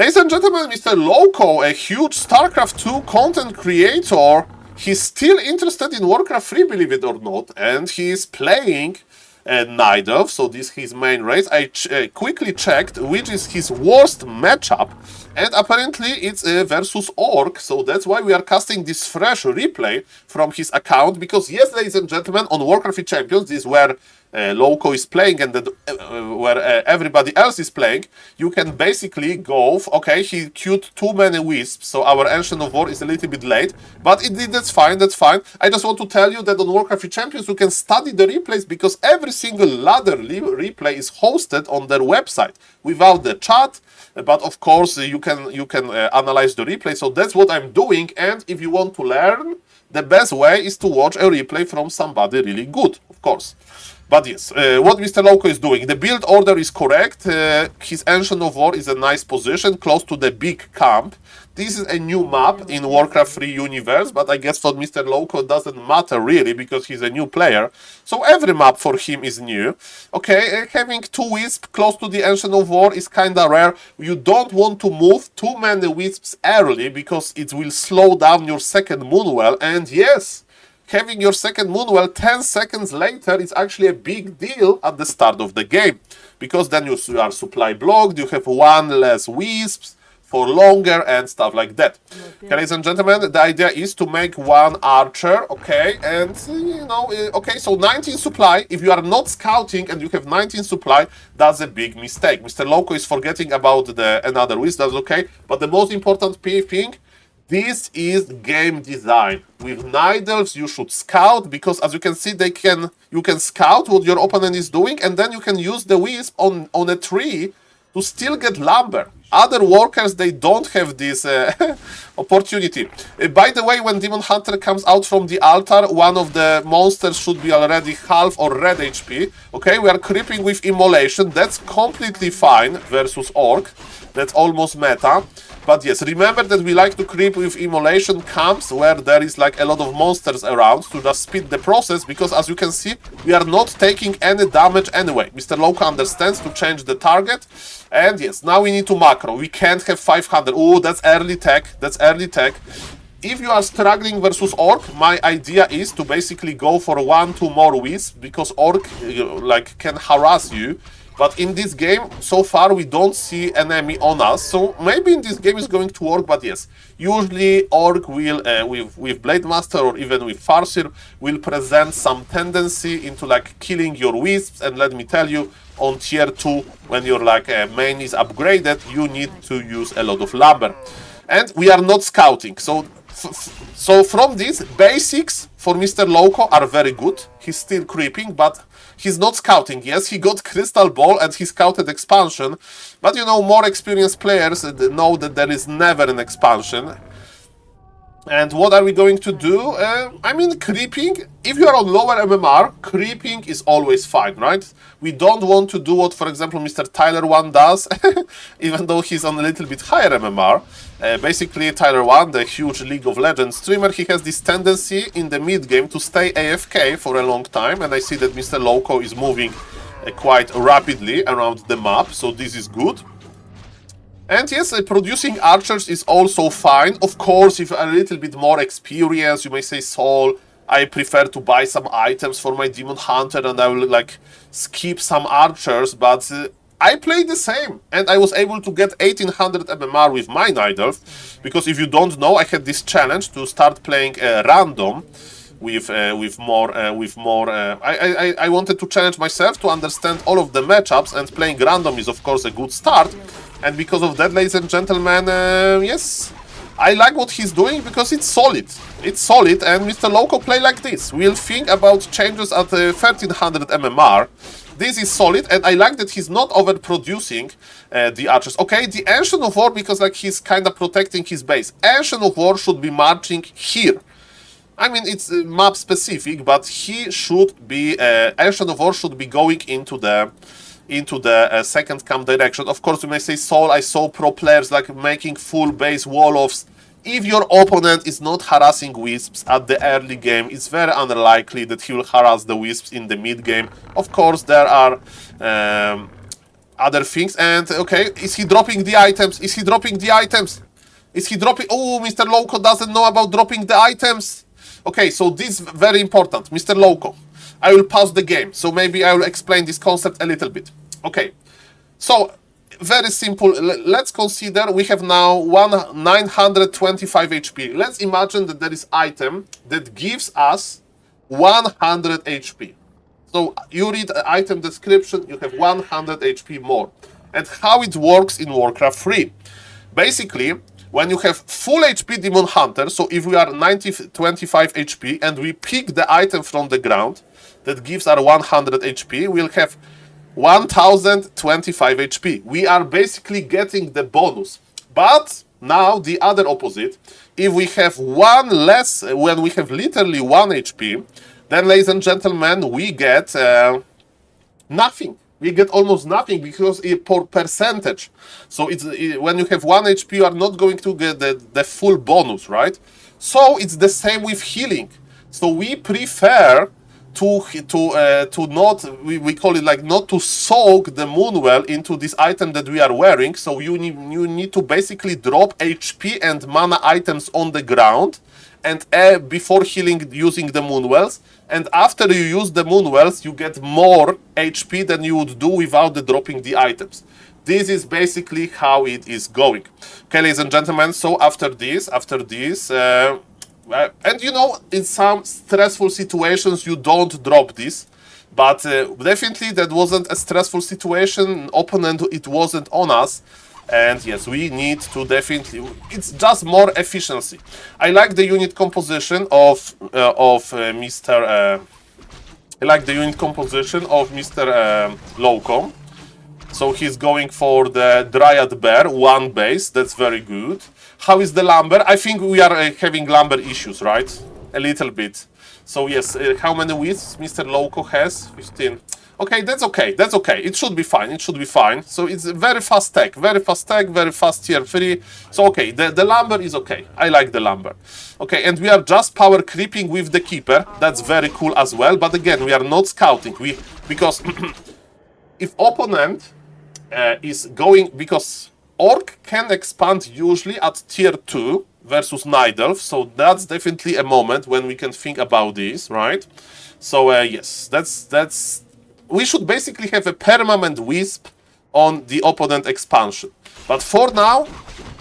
Ladies and gentlemen, Mr. Lowko, a huge StarCraft 2 content creator, he's still interested in Warcraft 3, believe it or not, and he's playing Night Elf, so this is his main race. I quickly checked which is his worst matchup, and apparently it's versus Orc, so that's why we are casting this fresh replay from his account, because yes, ladies and gentlemen, on Warcraft 3 Champions, this is where Lowko is playing and where everybody else is playing, you can basically go, okay, he queued too many wisps, so our Ancient of War is a little bit late, but that's fine, that's fine. I just want to tell you that on Warcraft 3 Champions you can study the replays because every single ladder replay is hosted on their website without the chat, but of course you can analyze the replay, so that's what I'm doing. And if you want to learn, the best way is to watch a replay from somebody really good, of course. But yes, what Mr. Lowko is doing, the build order is correct. His Ancient of War is a nice position, close to the big camp. This is a new map in Warcraft 3 universe, but I guess for Mr. Lowko it doesn't matter really, because he's a new player. So every map for him is new. Okay, having 2 wisps close to the Ancient of War is kinda rare. You don't want to move too many wisps early, because it will slow down your second Moonwell, and yes, having your second Moonwell 10 seconds later is actually a big deal at the start of the game, because then you are supply blocked, you have 1 less wisps for longer and stuff like that. Okay, ladies and gentlemen, the idea is to make 1 archer, okay, and you know, okay, so 19 supply. If you are not scouting and you have 19 supply, that's a big mistake. Mr. Lowko is forgetting about another wisp, that's okay, but the most important thing, this is game design. With Night Elves, you should scout, because as you can see, you can scout what your opponent is doing, and then you can use the wisp on a tree to still get lumber. Other workers, they don't have this opportunity. By the way, when Demon Hunter comes out from the altar, one of the monsters should be already half or red HP. Okay, we are creeping with Immolation. That's completely fine versus Orc. That's almost meta. But yes, remember that we like to creep with Immolation camps where there is like a lot of monsters around to just speed the process, because as you can see, we are not taking any damage anyway. Mr. Lowko understands to change the target. And yes, now we need to macro. We can't have 500. Oh, that's early tech. That's early tech. If you are struggling versus Orc, my idea is to basically go for 1-2 more wisps, because Orc like can harass you. But in this game, so far, we don't see enemy on us. So maybe in this game it's going to work, but yes. Usually Orc will, with Blade Master or even with Farseer, will present some tendency into like killing your wisps. And let me tell you, on tier 2, when your like main is upgraded, you need to use a lot of lumber. And we are not scouting. So from this, basics for Mr. Lowko are very good. He's still creeping, but he's not scouting. Yes, he got Crystal Ball and he scouted expansion. But you know, more experienced players know that there is never an expansion. And what are we going to do? I mean, creeping, if you are on lower MMR, creeping is always fine, right? We don't want to do what, for example, Mr. Tyler 1 does, even though he's on a little bit higher MMR. Basically, Tyler 1, the huge League of Legends streamer, he has this tendency in the mid-game to stay AFK for a long time, and I see that Mr. Lowko is moving quite rapidly around the map, so this is good. And yes, producing archers is also fine. Of course, if you are a little bit more experienced, you may say, Saul, I prefer to buy some items for my Demon Hunter and I will like skip some archers, but I played the same and I was able to get 1800 MMR with my Night Elf, because if you don't know, I had this challenge to start playing random with more. I wanted to challenge myself to understand all of the matchups, and playing random is of course a good start. And because of that, ladies and gentlemen, yes, I like what he's doing because it's solid. It's solid, and Mr. Lowko play like this. We'll think about changes at 1300 MMR. This is solid, and I like that he's not overproducing the archers. Okay, the Ancient of War, because like he's kind of protecting his base. Ancient of War should be marching here. I mean, it's map specific, but he should be, Ancient of War should be going into the second camp direction. Of course, you may say, Saul, I saw pro players like making full base wall-offs. If your opponent is not harassing wisps at the early game, it's very unlikely that he will harass the wisps in the mid game. Of course, there are other things. And okay, is he dropping the items? Is he dropping the items? Is he dropping? Oh, Mr. Lowko doesn't know about dropping the items. Okay, so this is very important, Mr. Lowko. I will pause the game, so maybe I will explain this concept a little bit. Okay, so very simple. Let's consider we have now 925 HP. Let's imagine that there is item that gives us 100 HP. So you read the item description, you have 100 HP more. And how it works in Warcraft 3. Basically, when you have full HP Demon Hunter, so if we are 25 HP and we pick the item from the ground that gives our 100 HP, we'll have 1025 HP. We are basically getting the bonus. But now the other opposite, if we have one less, when we have literally 1 HP, then, ladies and gentlemen, we get nothing. We get almost nothing because it's per percentage. So when you have 1 HP, you are not going to get the full bonus, right? So it's the same with healing. So we prefer to not, we call it like not to soak the Moonwell into this item that we are wearing. So you need to basically drop HP and mana items on the ground and before healing using the Moonwells, and after you use the Moonwells you get more HP than you would do without the dropping the items. This is basically how it is going. Okay, ladies and gentlemen, so after this, and you know, in some stressful situations you don't drop this, but definitely that wasn't a stressful situation. Opponent, it wasn't on us. And yes, we need to definitely, it's just more efficiency. I like the unit composition of Mr. Lowko. So he's going for the Dryad Bear, 1 base, that's very good. How is the lumber? I think we are having lumber issues, right? A little bit. So yes, how many wisps Mr. Lowko has? 15. Okay, that's okay, that's okay. It should be fine, it should be fine. So it's very fast tech, very fast tier 3. So okay, the lumber is okay. I like the lumber. Okay, and we are just power creeping with the keeper. That's very cool as well. But again, we are not scouting. Because if opponent is going, because Orc can expand usually at tier 2 versus Night Elf. So that's definitely a moment when we can think about this, right? So yes, that's we should basically have a permanent wisp on the opponent expansion. But for now,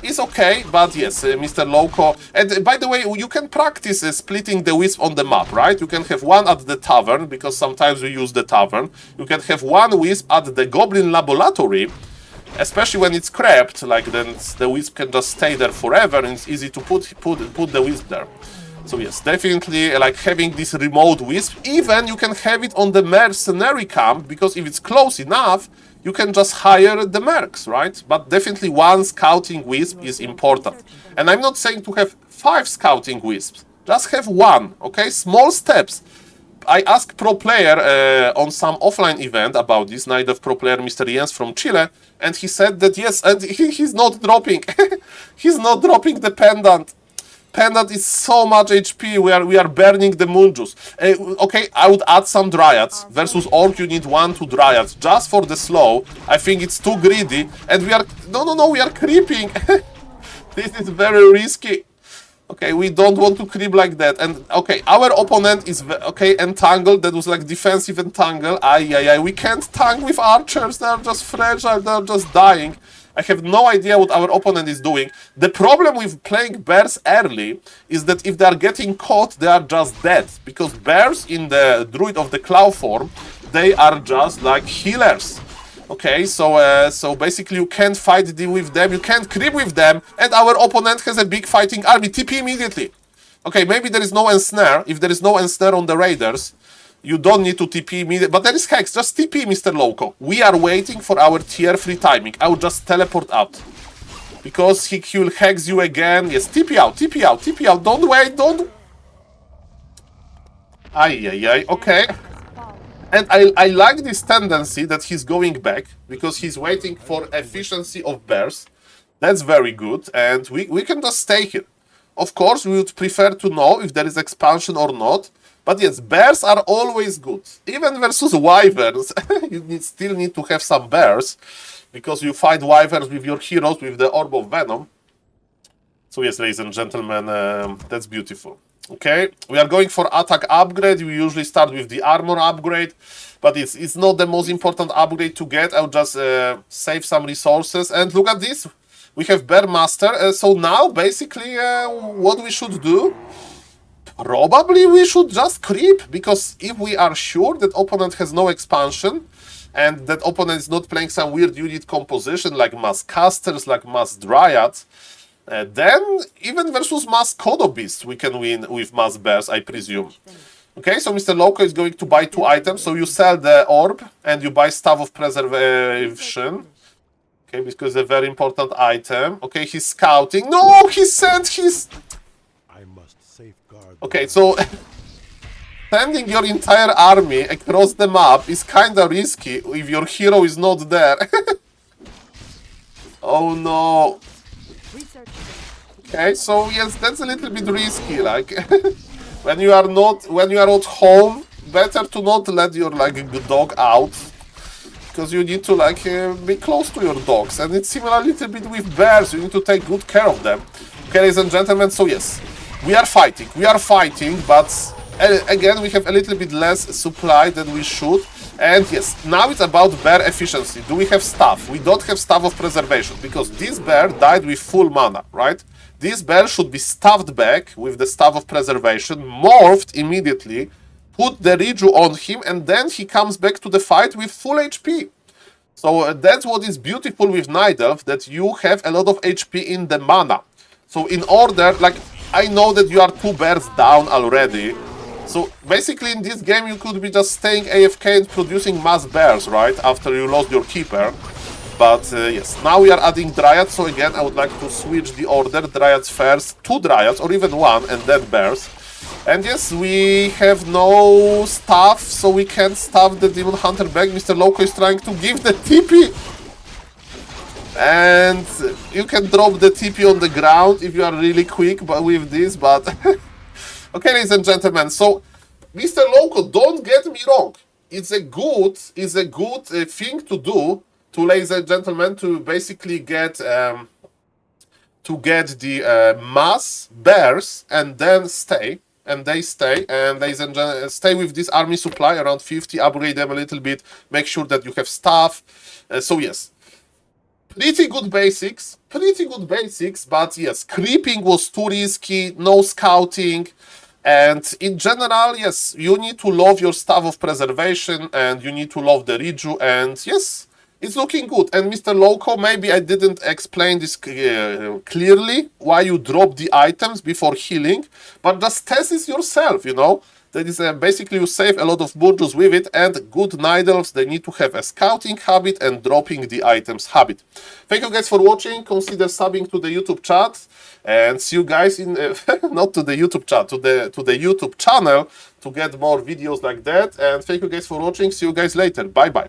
it's okay. But yes, Mr. Lowko. And by the way, you can practice splitting the wisp on the map, right? You can have one at the tavern, because sometimes we use the tavern. You can have one wisp at the Goblin Laboratory, especially when it's crept, like then the wisp can just stay there forever and it's easy to put the wisp there. So yes, definitely like having this remote wisp. Even you can have it on the mercenary camp, because if it's close enough, you can just hire the mercs, right? But definitely one scouting wisp is important. And I'm not saying to have 5 scouting wisps. Just have 1, okay? Small steps. I asked pro player on some offline event about this, Night of Pro Player Mr. Jens from Chile, and he said that yes, and he's not dropping. He's not dropping the pendant. Pendant is so much HP, we are burning the moon juice. Okay, I would add some dryads. Versus Orc, you need 1-2 dryads. Just for the slow, I think it's too greedy. And we are... No, we are creeping. This is very risky. Okay, we don't want to creep like that. And okay, our opponent is... Okay, entangled. That was like defensive entangle. We can't tank with archers. They're just fragile. They're just dying. I have no idea what our opponent is doing. The problem with playing bears early is that if they are getting caught, they are just dead. Because bears in the Druid of the Claw form, they are just like healers. Okay, so basically you can't fight with them, you can't creep with them, and our opponent has a big fighting army. TP immediately. Okay, maybe there is no ensnare. If there is no ensnare on the raiders, you don't need to TP immediately. But there is Hex. Just TP, Mr. Lowko. We are waiting for our tier 3 timing. I will just teleport out. Because he will Hex you again. Yes, TP out, TP out, TP out. Don't wait, don't... Okay. And I like this tendency that he's going back, because he's waiting for efficiency of bears. That's very good. And we can just stay here. Of course, we would prefer to know if there is expansion or not. But yes, bears are always good. Even versus wyverns, you still need to have some bears, because you fight wyverns with your heroes with the Orb of Venom. So yes, ladies and gentlemen, that's beautiful. Okay, we are going for attack upgrade. We usually start with the armor upgrade, but it's not the most important upgrade to get. I'll just save some resources. And look at this, we have Bear Master. So now, basically, what we should do, probably we should just creep, because if we are sure that opponent has no expansion, and that opponent is not playing some weird unit composition like mass casters, like mass dryads, then even versus mass Kodo Beasts we can win with mass bears, I presume. Okay, so Mr. Lowko is going to buy 2 items. So you sell the orb and you buy Staff of Preservation. Okay, because it's a very important item. Okay, he's scouting. No, he sent his... I must safeguard. Okay, so sending your entire army across the map is kinda risky if your hero is not there. Oh no. Okay, so yes, that's a little bit risky. Like when you are at home, better to not let your dog out, because you need to be close to your dogs. And it's similar a little bit with bears. You need to take good care of them. Okay, ladies and gentlemen. So yes, we are fighting, but again, we have a little bit less supply than we should. And yes, now it's about bear efficiency. Do we have staff? We don't have Staff of Preservation, because this bear died with full mana, right? This bear should be staffed back with the Staff of Preservation, morphed immediately, put the Riju on him, and then he comes back to the fight with full HP. So that's what is beautiful with Night Elf, that you have a lot of HP in the mana. So in order, I know that you are 2 bears down already. So basically in this game you could be just staying AFK and producing mass bears, right? After you lost your keeper. But yes, now we are adding dryads. So again, I would like to switch the order. Dryads first, 2 dryads, or even 1, and then bears. And yes, we have no staff, so we can't staff the Demon Hunter back. Mr. Lowko is trying to give the TP. And you can drop the TP on the ground if you are really quick with this, but... Okay, ladies and gentlemen, so Mr. Lowko, don't get me wrong. It's a good thing to do, ladies and gentlemen, to basically get the mass bears and then stay. And they stay, and ladies and gentlemen, stay with this army supply around 50, upgrade them a little bit, make sure that you have staff. So yes, pretty good basics, but yes, creeping was too risky, no scouting. And in general, yes, you need to love your Staff of Preservation, and you need to love the Riju, and yes, it's looking good. And Mr. Lowko, maybe I didn't explain this clearly, why you drop the items before healing, but just test it yourself, you know. That is basically you save a lot of burgers with it, and good Night Elves, they need to have a scouting habit and dropping the items habit. Thank you guys for watching. Consider subbing to the YouTube chat, and see you guys in not to the YouTube chat, to the YouTube channel, to get more videos like that. And thank you guys for watching. See you guys later. Bye bye.